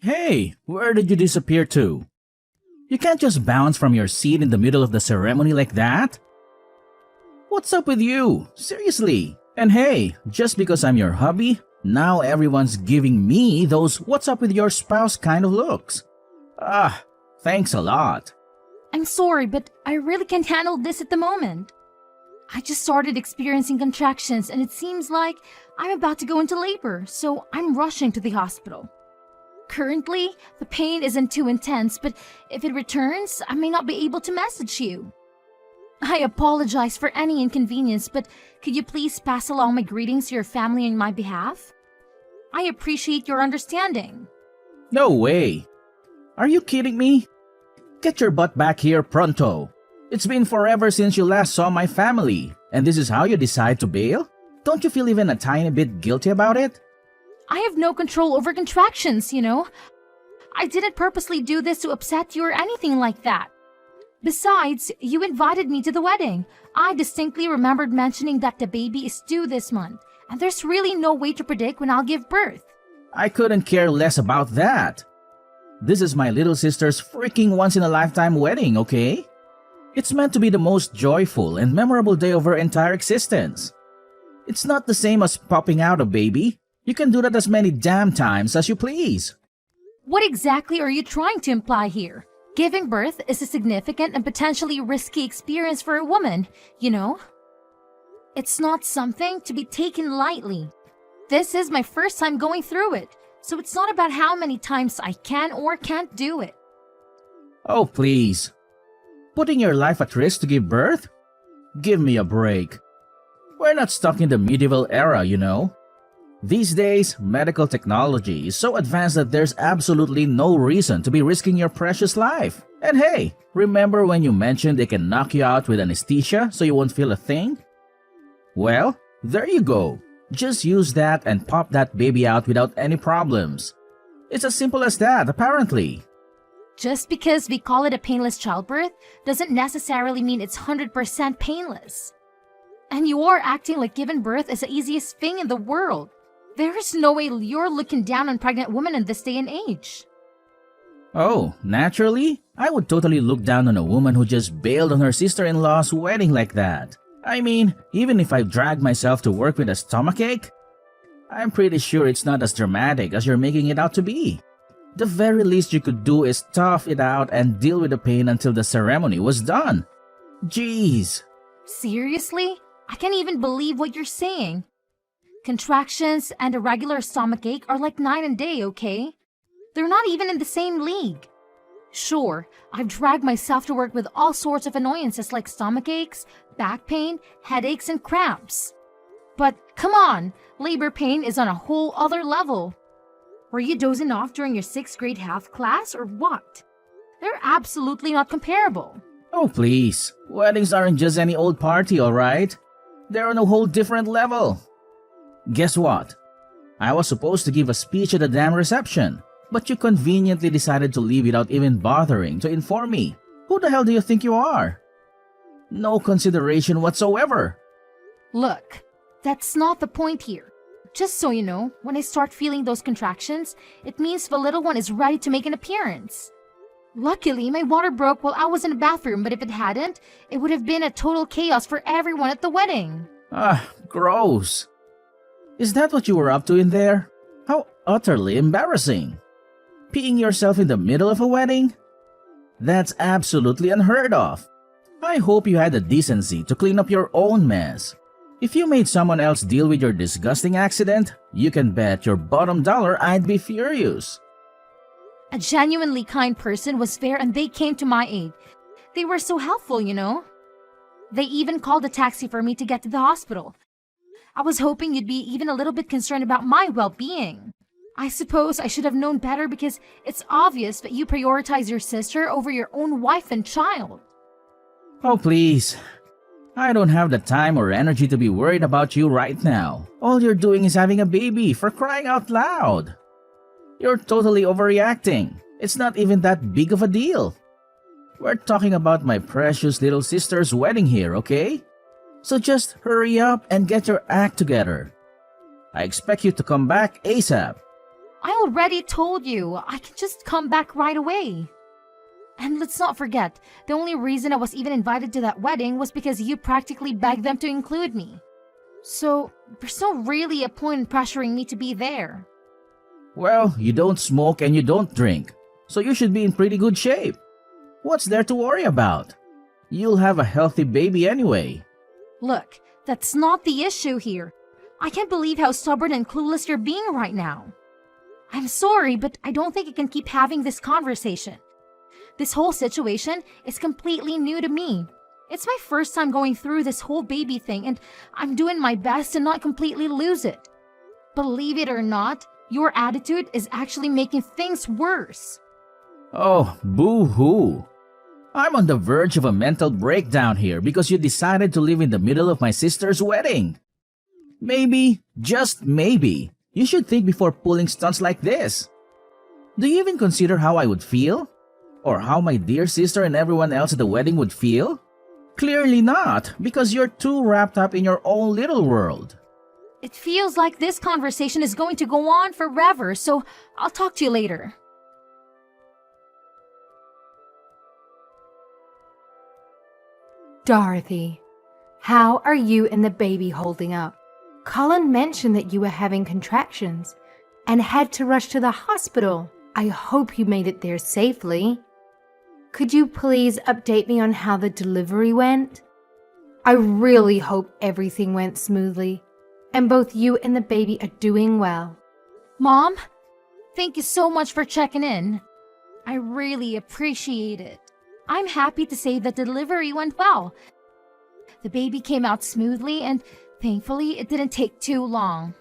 Hey, where did you disappear to? You can't just bounce from your seat in the middle of the ceremony like that. What's up with you? Seriously. And hey, just because I'm your hubby, now everyone's giving me those what's up with your spouse kind of looks. Ah, thanks a lot. I'm sorry, but I really can't handle this at the moment. I just started experiencing contractions and it seems like I'm about to go into labor, so I'm rushing to the hospital. Currently, the pain isn't too intense, but if it returns, I may not be able to message you. I apologize for any inconvenience, but could you please pass along my greetings to your family on my behalf? I appreciate your understanding. No way. Are you kidding me? Get your butt back here pronto. It's been forever since you last saw my family, and this is how you decide to bail? Don't you feel even a tiny bit guilty about it? I have no control over contractions, you know. I didn't purposely do this to upset you or anything like that. Besides, you invited me to the wedding. I distinctly remembered mentioning that the baby is due this month, and there's really no way to predict when I'll give birth. I couldn't care less about that. This is my little sister's freaking once-in-a-lifetime wedding, okay? It's meant to be the most joyful and memorable day of her entire existence. It's not the same as popping out a baby. You can do that as many damn times as you please. What exactly are you trying to imply here? Giving birth is a significant and potentially risky experience for a woman, you know? It's not something to be taken lightly. This is my first time going through it, so it's not about how many times I can or can't do it. Oh, please. Putting your life at risk to give birth? Give me a break. We're not stuck in the medieval era, you know. These days, medical technology is so advanced that there's absolutely no reason to be risking your precious life. And hey, remember when you mentioned they can knock you out with anesthesia so you won't feel a thing? Well, there you go. Just use that and pop that baby out without any problems. It's as simple as that, apparently. Just because we call it a painless childbirth doesn't necessarily mean it's 100% painless. And you are acting like giving birth is the easiest thing in the world. There is no way you're looking down on pregnant women in this day and age. Oh, naturally? I would totally look down on a woman who just bailed on her sister-in-law's wedding like that. I mean, even if I drag myself to work with a stomachache, I'm pretty sure it's not as dramatic as you're making it out to be. The very least you could do is tough it out and deal with the pain until the ceremony was done. Jeez. Seriously? I can't even believe what you're saying. Contractions and a regular stomachache are like night and day, okay? They're not even in the same league. Sure, I've dragged myself to work with all sorts of annoyances like stomachaches, back pain, headaches, and cramps. But come on, labor pain is on a whole other level. Were you dozing off during your 6th grade health class or what? They're absolutely not comparable. Oh please, weddings aren't just any old party, alright? They're on a whole different level. Guess what? I was supposed to give a speech at the damn reception, but you conveniently decided to leave without even bothering to inform me. Who the hell do you think you are? No consideration whatsoever. Look, that's not the point here. Just so you know, when I start feeling those contractions, it means the little one is ready to make an appearance. Luckily, my water broke while I was in the bathroom, but if it hadn't, it would have been a total chaos for everyone at the wedding. Ah, gross. Is that what you were up to in there? How utterly embarrassing. Peeing yourself in the middle of a wedding? That's absolutely unheard of. I hope you had the decency to clean up your own mess. If you made someone else deal with your disgusting accident, you can bet your bottom dollar I'd be furious. A genuinely kind person was there and they came to my aid. They were so helpful, you know. They even called a taxi for me to get to the hospital. I was hoping you'd be even a little bit concerned about my well-being. I suppose I should have known better because it's obvious that you prioritize your sister over your own wife and child. Oh please. I don't have the time or energy to be worried about you right now. All you're doing is having a baby, for crying out loud. You're totally overreacting. It's not even that big of a deal. We're talking about my precious little sister's wedding here, okay? So just hurry up and get your act together. I expect you to come back ASAP. I already told you I can just come back right away. And let's not forget, the only reason I was even invited to that wedding was because you practically begged them to include me. So, there's not really a point in pressuring me to be there. Well, you don't smoke and you don't drink, so you should be in pretty good shape. What's there to worry about? You'll have a healthy baby anyway. Look, that's not the issue here. I can't believe how stubborn and clueless you're being right now. I'm sorry, but I don't think I can keep having this conversation. This whole situation is completely new to me. It's my first time going through this whole baby thing, and I'm doing my best to not completely lose it. Believe it or not, your attitude is actually making things worse. Oh, boo-hoo. I'm on the verge of a mental breakdown here because you decided to live in the middle of my sister's wedding. Maybe, just maybe, you should think before pulling stunts like this. Do you even consider how I would feel? Or how my dear sister and everyone else at the wedding would feel? Clearly not, because you're too wrapped up in your own little world. It feels like this conversation is going to go on forever, so I'll talk to you later. Dorothy, how are you and the baby holding up? Colin mentioned that you were having contractions and had to rush to the hospital. I hope you made it there safely. Could you please update me on how the delivery went? I really hope everything went smoothly and both you and the baby are doing well. Mom, thank you so much for checking in. I really appreciate it. I'm happy to say that the delivery went well. The baby came out smoothly and thankfully it didn't take too long.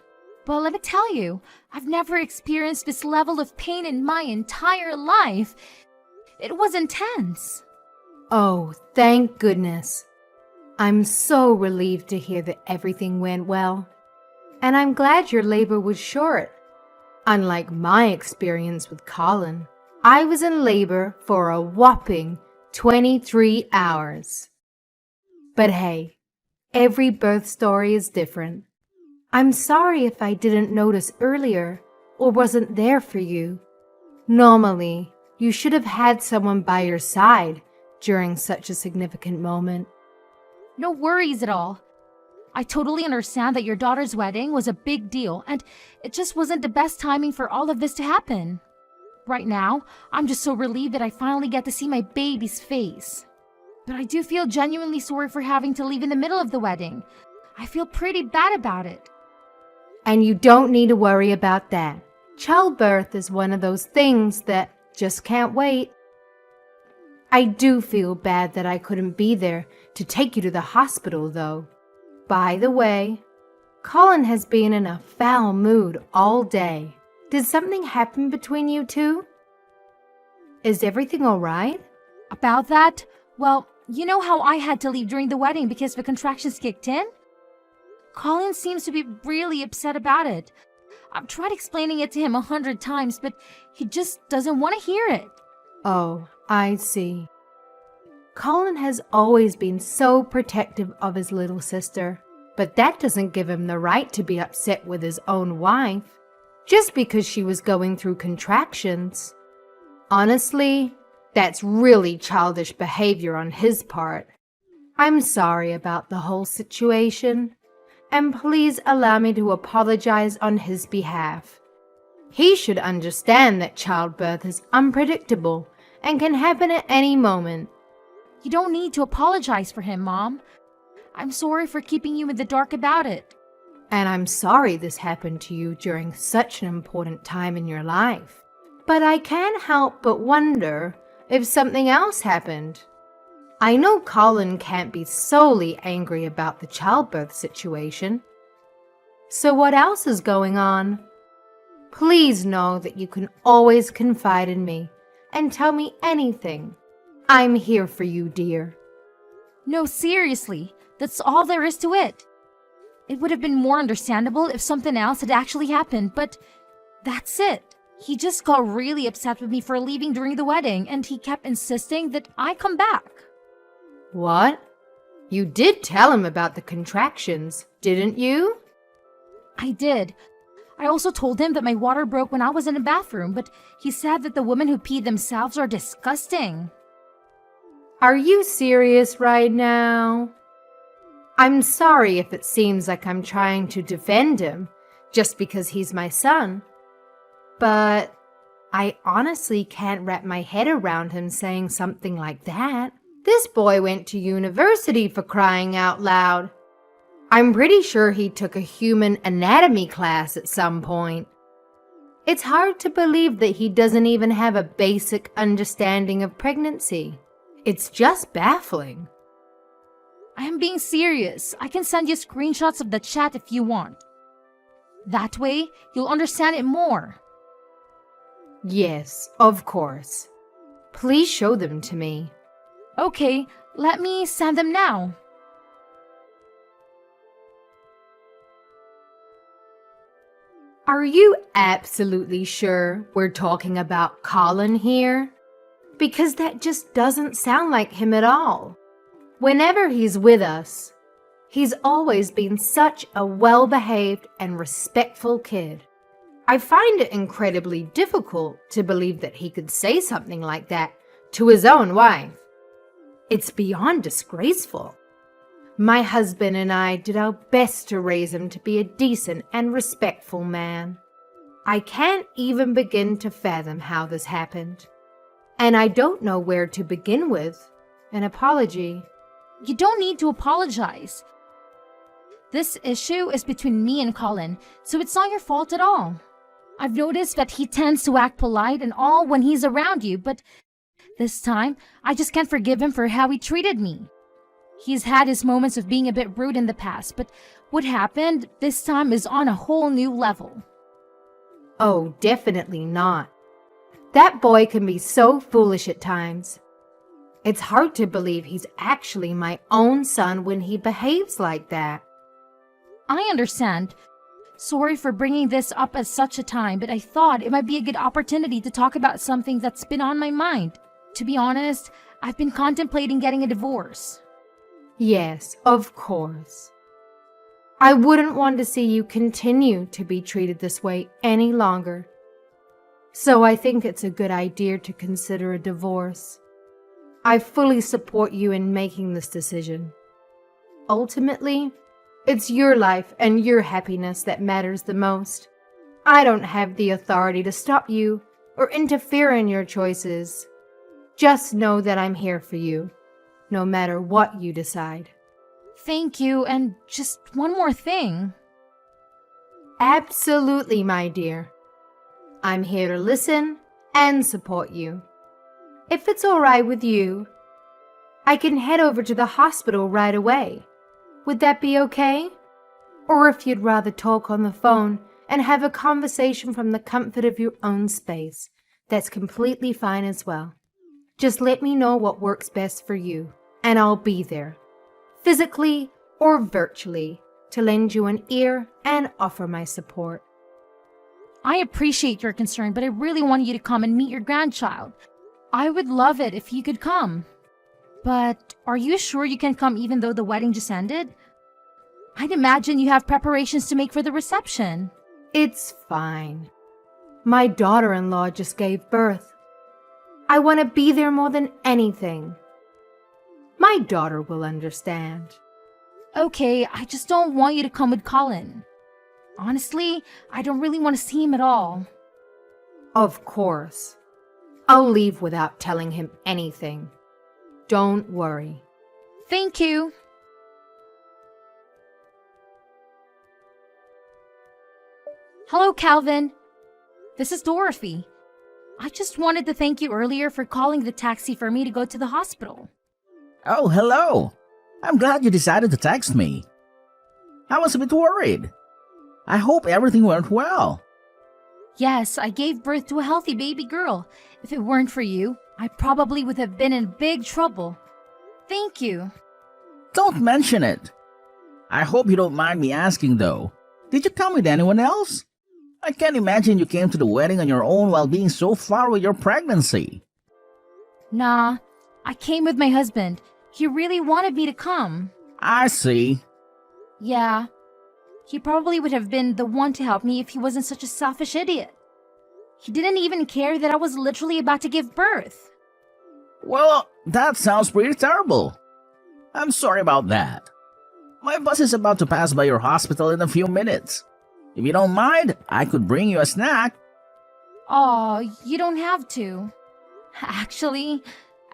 But let me tell you, I've never experienced this level of pain in my entire life. It was intense. Oh, thank goodness. I'm so relieved to hear that everything went well. And I'm glad your labor was short. Unlike my experience with Colin, I was in labor for a whopping 23 hours. But hey, every birth story is different. I'm sorry if I didn't notice earlier or wasn't there for you. Normally, you should have had someone by your side during such a significant moment. No worries at all. I totally understand that your daughter's wedding was a big deal and it just wasn't the best timing for all of this to happen. Right now, I'm just so relieved that I finally get to see my baby's face. But I do feel genuinely sorry for having to leave in the middle of the wedding. I feel pretty bad about it. And you don't need to worry about that. Childbirth is one of those things that just can't wait. I do feel bad that I couldn't be there to take you to the hospital, though. By the way, Colin has been in a foul mood all day. Did something happen between you two? Is everything all right? About that, well, you know how I had to leave during the wedding because the contractions kicked in? Colin seems to be really upset about it. I've tried explaining it to him 100 times, but he just doesn't want to hear it. Oh, I see. Colin has always been so protective of his little sister, but that doesn't give him the right to be upset with his own wife just because she was going through contractions. Honestly, that's really childish behavior on his part. I'm sorry about the whole situation, and please allow me to apologize on his behalf. He should understand that childbirth is unpredictable and can happen at any moment. You don't need to apologize for him, Mom. I'm sorry for keeping you in the dark about it. And I'm sorry this happened to you during such an important time in your life. But I can't help but wonder if something else happened. I know Colin can't be solely angry about the childbirth situation. So what else is going on? Please know that you can always confide in me and tell me anything. I'm here for you, dear. No, seriously, that's all there is to it. It would have been more understandable if something else had actually happened, but that's it. He just got really upset with me for leaving during the wedding, and he kept insisting that I come back. What? You did tell him about the contractions, didn't you? I did. I also told him that my water broke when I was in the bathroom, but he said that the women who pee themselves are disgusting. Are you serious right now? I'm sorry if it seems like I'm trying to defend him just because he's my son, but I honestly can't wrap my head around him saying something like that. This boy went to university, for crying out loud. I'm pretty sure he took a human anatomy class at some point. It's hard to believe that he doesn't even have a basic understanding of pregnancy. It's just baffling. I am being serious. I can send you screenshots of the chat if you want. That way, you'll understand it more. Yes, of course. Please show them to me. Okay, let me send them now. Are you absolutely sure we're talking about Colin here? Because that just doesn't sound like him at all. Whenever he's with us, he's always been such a well-behaved and respectful kid. I find it incredibly difficult to believe that he could say something like that to his own wife. It's beyond disgraceful. My husband and I did our best to raise him to be a decent and respectful man. I can't even begin to fathom how this happened. And I don't know where to begin with an apology. You don't need to apologize. This issue is between me and Colin, so it's not your fault at all. I've noticed that he tends to act polite and all when he's around you, but this time, I just can't forgive him for how he treated me. He's had his moments of being a bit rude in the past, but what happened this time is on a whole new level. Oh, definitely not. That boy can be so foolish at times. It's hard to believe he's actually my own son when he behaves like that. I understand. Sorry for bringing this up at such a time, but I thought it might be a good opportunity to talk about something that's been on my mind. To be honest, I've been contemplating getting a divorce. Yes, of course. I wouldn't want to see you continue to be treated this way any longer. So I think it's a good idea to consider a divorce. I fully support you in making this decision. Ultimately, it's your life and your happiness that matters the most. I don't have the authority to stop you or interfere in your choices. Just know that I'm here for you, no matter what you decide. Thank you, and just one more thing. Absolutely, my dear. I'm here to listen and support you. If it's all right with you, I can head over to the hospital right away. Would that be okay? Or if you'd rather talk on the phone and have a conversation from the comfort of your own space, that's completely fine as well. Just let me know what works best for you, and I'll be there, physically or virtually, to lend you an ear and offer my support. I appreciate your concern, but I really want you to come and meet your grandchild. I would love it if you could come. But are you sure you can come even though the wedding just ended? I'd imagine you have preparations to make for the reception. It's fine. My daughter-in-law just gave birth. I want to be there more than anything. My daughter will understand. Okay, I just don't want you to come with Colin. Honestly, I don't really want to see him at all. Of course. I'll leave without telling him anything. Don't worry. Thank you. Hello, Calvin. This is Dorothy. I just wanted to thank you earlier for calling the taxi for me to go to the hospital. Oh, hello. I'm glad you decided to text me. I was a bit worried. I hope everything went well. Yes, I gave birth to a healthy baby girl. If it weren't for you, I probably would have been in big trouble. Thank you. Don't mention it. I hope you don't mind me asking though. Did you come with anyone else? I can't imagine you came to the wedding on your own while being so far with your pregnancy. Nah, I came with my husband. He really wanted me to come. I see. Yeah. He probably would have been the one to help me if he wasn't such a selfish idiot. He didn't even care that I was literally about to give birth. Well, that sounds pretty terrible. I'm sorry about that. My bus is about to pass by your hospital in a few minutes. If you don't mind, I could bring you a snack. Oh, you don't have to. Actually,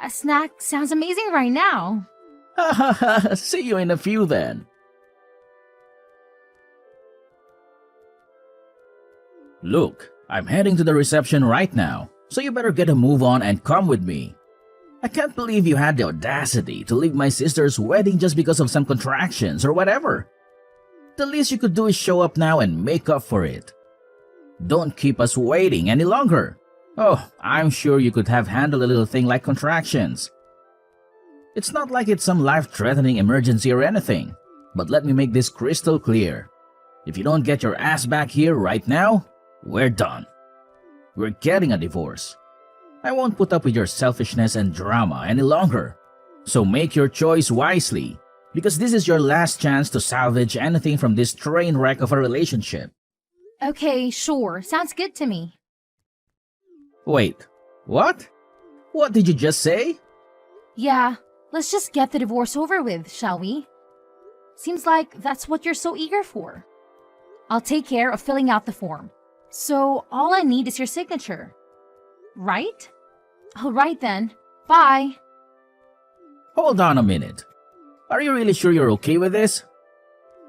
a snack sounds amazing right now. See you in a few then. Look, I'm heading to the reception right now, so you better get a move on and come with me. I can't believe you had the audacity to leave my sister's wedding just because of some contractions or whatever. The least you could do is show up now and make up for it. Don't keep us waiting any longer. Oh, I'm sure you could have handled a little thing like contractions. It's not like it's some life-threatening emergency or anything, but let me make this crystal clear. If you don't get your ass back here right now, we're done. We're getting a divorce. I won't put up with your selfishness and drama any longer. So make your choice wisely, because this is your last chance to salvage anything from this train wreck of a relationship. Okay, sure. Sounds good to me. Wait, what? What did you just say? Yeah, let's just get the divorce over with, shall we? Seems like that's what you're so eager for. I'll take care of filling out the form. So all I need is your signature. Right? Alright then. Bye. Hold on a minute. Are you really sure you're okay with this?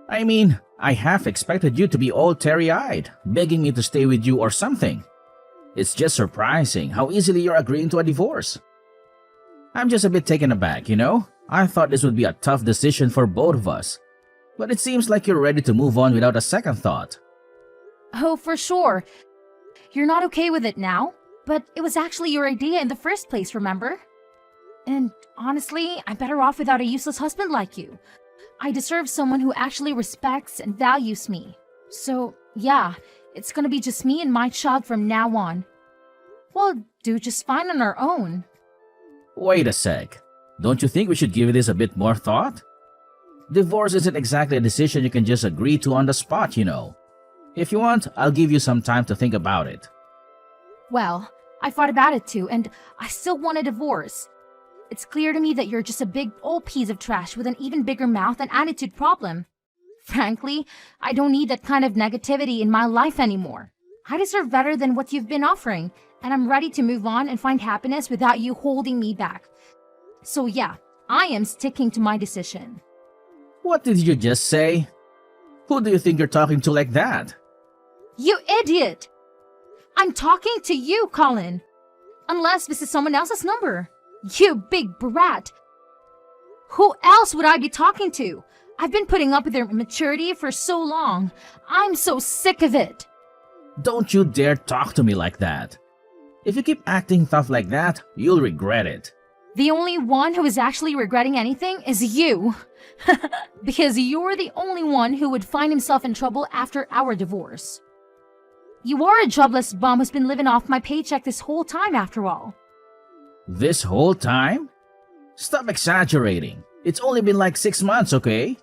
I mean, I half expected you to be all teary-eyed, begging me to stay with you or something. It's just surprising how easily you're agreeing to a divorce. I'm just a bit taken aback, you know? I thought this would be a tough decision for both of us. But it seems like you're ready to move on without a second thought. Oh, for sure. You're not okay with it now, but it was actually your idea in the first place, remember? And honestly, I'm better off without a useless husband like you. I deserve someone who actually respects and values me. So, yeah, it's gonna be just me and my child from now on. We'll do just fine on our own. Wait a sec. Don't you think we should give this a bit more thought? Divorce isn't exactly a decision you can just agree to on the spot, you know. If you want, I'll give you some time to think about it. Well, I thought about it too, and I still want a divorce. It's clear to me that you're just a big old piece of trash with an even bigger mouth and attitude problem. Frankly, I don't need that kind of negativity in my life anymore. I deserve better than what you've been offering, and I'm ready to move on and find happiness without you holding me back. So yeah, I am sticking to my decision. What did you just say? Who do you think you're talking to like that? You idiot! I'm talking to you, Colin. Unless this is someone else's number. You big brat. Who else would I be talking to? I've been putting up with their immaturity for so long. I'm so sick of it. Don't you dare talk to me like that. If you keep acting tough like that, you'll regret it. The only one who is actually regretting anything is you. Because you're the only one who would find himself in trouble after our divorce. You are a jobless bum who's been living off my paycheck this whole time after all. This whole time? Stop exaggerating. It's only been like 6 months, okay?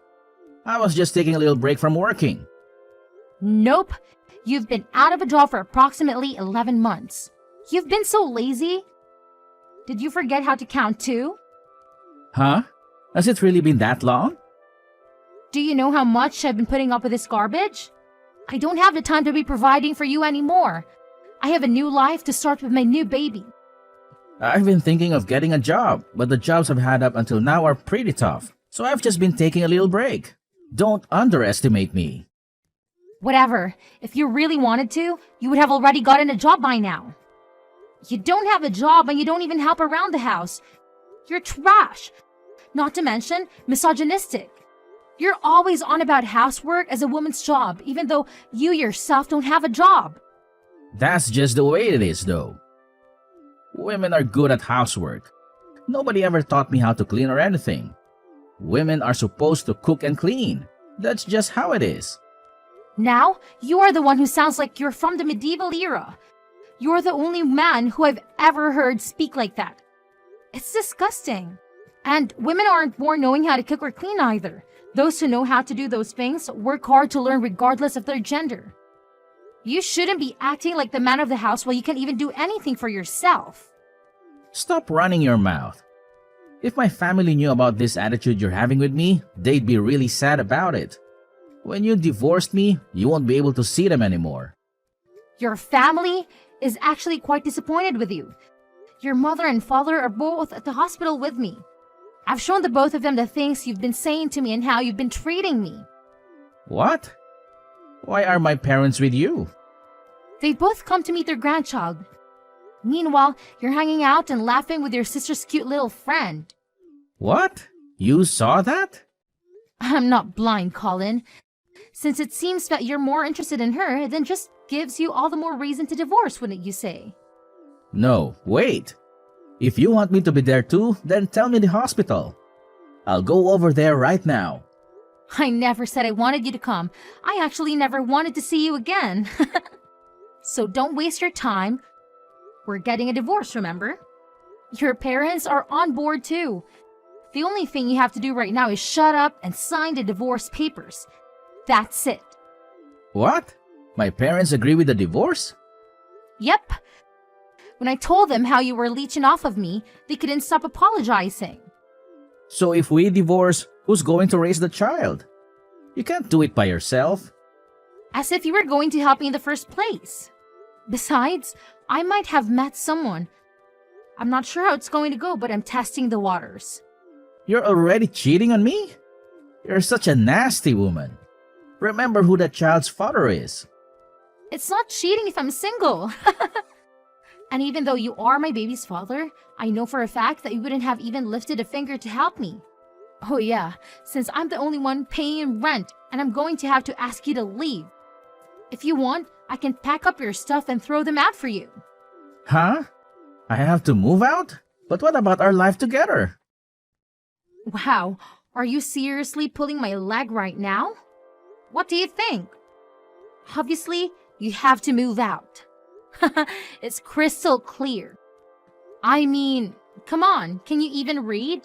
I was just taking a little break from working. Nope. You've been out of a job for approximately 11 months. You've been so lazy. Did you forget how to count too? Huh? Has it really been that long? Do you know how much I've been putting up with this garbage? I don't have the time to be providing for you anymore. I have a new life to start with my new baby. I've been thinking of getting a job, but the jobs I've had up until now are pretty tough. So I've just been taking a little break. Don't underestimate me. Whatever. If you really wanted to, you would have already gotten a job by now. You don't have a job and you don't even help around the house. You're trash. Not to mention misogynistic. You're always on about housework as a woman's job, even though you yourself don't have a job. That's just the way it is, though. Women are good at housework. Nobody ever taught me how to clean or anything. Women are supposed to cook and clean. That's just how it is. Now, you are the one who sounds like you're from the medieval era. You're the only man who I've ever heard speak like that. It's disgusting. And women aren't born knowing how to cook or clean either. Those who know how to do those things work hard to learn regardless of their gender. You shouldn't be acting like the man of the house while you can't even do anything for yourself. Stop running your mouth. If my family knew about this attitude you're having with me, they'd be really sad about it. When you divorced me, you won't be able to see them anymore. Your family is actually quite disappointed with you. Your mother and father are both at the hospital with me. I've shown the both of them the things you've been saying to me and how you've been treating me. What? Why are my parents with you? They both come to meet their grandchild. Meanwhile, you're hanging out and laughing with your sister's cute little friend. What? You saw that? I'm not blind, Colin. Since it seems that you're more interested in her, then just gives you all the more reason to divorce, wouldn't you say? No, wait. If you want me to be there too, then tell me the hospital. I'll go over there right now. I never said I wanted you to come. I actually never wanted to see you again. So don't waste your time. We're getting a divorce, remember? Your parents are on board too. The only thing you have to do right now is shut up and sign the divorce papers. That's it. What? My parents agree with the divorce? Yep. When I told them how you were leeching off of me, they couldn't stop apologizing. So if we divorce, who's going to raise the child? You can't do it by yourself. As if you were going to help me in the first place. Besides, I might have met someone. I'm not sure how it's going to go, but I'm testing the waters. You're already cheating on me? You're such a nasty woman. Remember who that child's father is. It's not cheating if I'm single. And even though you are my baby's father, I know for a fact that you wouldn't have even lifted a finger to help me. Oh yeah, since I'm the only one paying rent and I'm going to have to ask you to leave. If you want, I can pack up your stuff and throw them out for you. Huh? I have to move out? But what about our life together? Wow, are you seriously pulling my leg right now? What do you think? Obviously, you have to move out. It's crystal clear. I mean, come on, can you even read?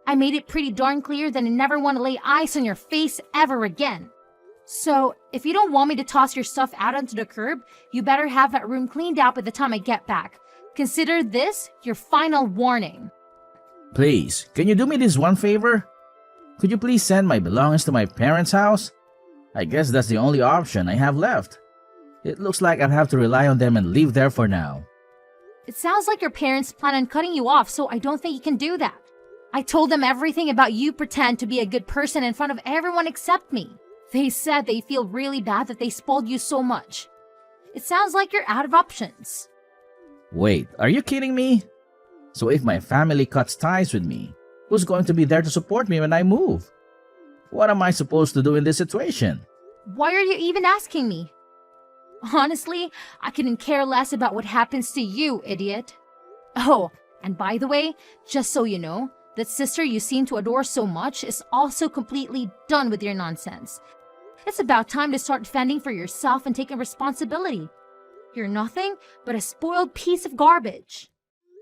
I made it pretty darn clear that I never want to lay eyes on your face ever again. So, if you don't want me to toss your stuff out onto the curb, you better have that room cleaned out by the time I get back. Consider this your final warning. Please, can you do me this one favor? Could you please send my belongings to my parents' house? I guess that's the only option I have left. It looks like I'll have to rely on them and live there for now. It sounds like your parents plan on cutting you off, so I don't think you can do that. I told them everything about you pretend to be a good person in front of everyone except me. They said they feel really bad that they spoiled you so much. It sounds like you're out of options. Wait, are you kidding me? So if my family cuts ties with me, who's going to be there to support me when I move? What am I supposed to do in this situation? Why are you even asking me? Honestly, I couldn't care less about what happens to you, idiot. Oh, and by the way, just so you know, that sister you seem to adore so much is also completely done with your nonsense. It's about time to start fending for yourself and taking responsibility. You're nothing but a spoiled piece of garbage.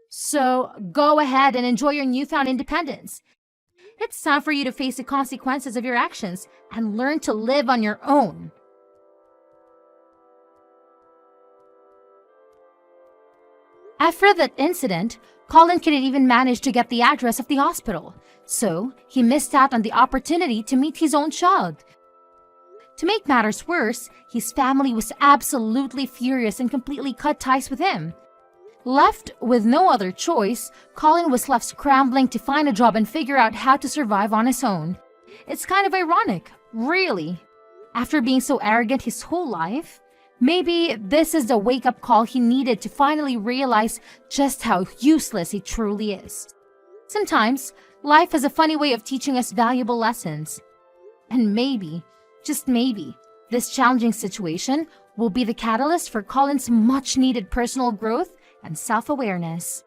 So go ahead and enjoy your newfound independence. It's time for you to face the consequences of your actions and learn to live on your own. After that incident, Colin couldn't even manage to get the address of the hospital, so he missed out on the opportunity to meet his own child. To make matters worse, his family was absolutely furious and completely cut ties with him. Left with no other choice, Colin was left scrambling to find a job and figure out how to survive on his own. It's kind of ironic, really. After being so arrogant his whole life, maybe this is the wake-up call he needed to finally realize just how useless he truly is. Sometimes, life has a funny way of teaching us valuable lessons. And maybe, just maybe, this challenging situation will be the catalyst for Colin's much-needed personal growth and self-awareness.